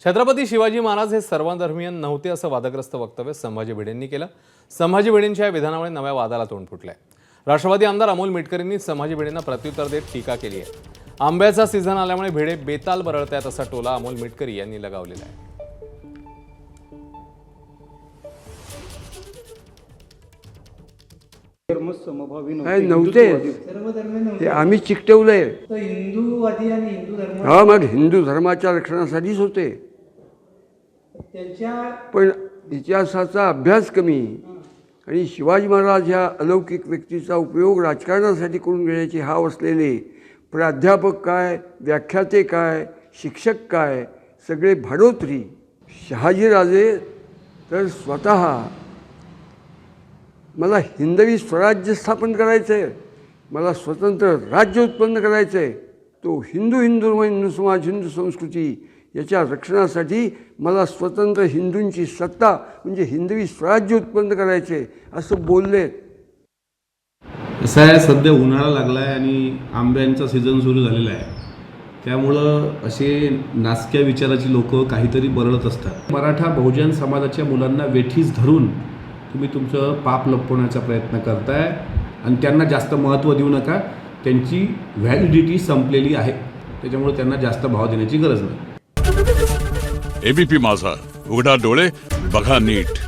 छत्रपती शिवाजी महाराज हे सर्वधर्मीय नव्हते असं वादग्रस्त वक्तव्य संभाजी भिडेंनी केलं। संभाजी भिडेंच्या या विधानामुळे नव्या वादाला तोंड फुटलंय। राष्ट्रवादी आमदार अमोल मिटकरींनी संभाजी भिडेंना प्रत्युत्तर देत टीका केली आहे। आंब्याचा सीझन आल्यामुळे भिडे बेताल बरळतायत असा टोला अमोल मिटकरी यांनी लगावलेला आहे। नव्हते आम्ही चिकटवलंय हिंदूवादी आणि हिंदू धर्म हा मग हिंदू धर्माच्या रक्षणासाठीच होते, पण इतिहासाचा अभ्यास कमी आणि शिवाजी महाराज ह्या अलौकिक व्यक्तीचा उपयोग राजकारणासाठी करून घेण्याची हाव असलेले प्राध्यापक काय, व्याख्याते काय, शिक्षक काय, सगळे भाडोत्री। शहाजीराजे तर स्वतः मला हिंदवी स्वराज्य स्थापन करायचं आहे, मला स्वतंत्र राज्य उत्पन्न करायचं आहे, तो हिंदू समाज, हिंदू संस्कृती याच्या रक्षणासाठी मला स्वतंत्र हिंदूंची सत्ता म्हणजे हिंदवी स्वराज्य उत्पन्न करायचे असं बोलले। असं आहे, सध्या उन्हाळा लागला आहे आणि आंब्यांचा सीझन सुरू झालेला आहे, त्यामुळं असे नासक्या विचाराची लोक काहीतरी बरळत असतात। मराठा बहुजन समाजाच्या मुलांना वेठीस धरून तुम्ही तुमचं पाप लपवण्याचा प्रयत्न करताय आणि त्यांना जास्त महत्त्व देऊ नका। त्यांची व्हॅलिडिटी संपलेली आहे, त्याच्यामुळे त्यांना जास्त भाव देण्याची गरज नाही। एबीपी माझा, उघडा डोळे बघा नीट।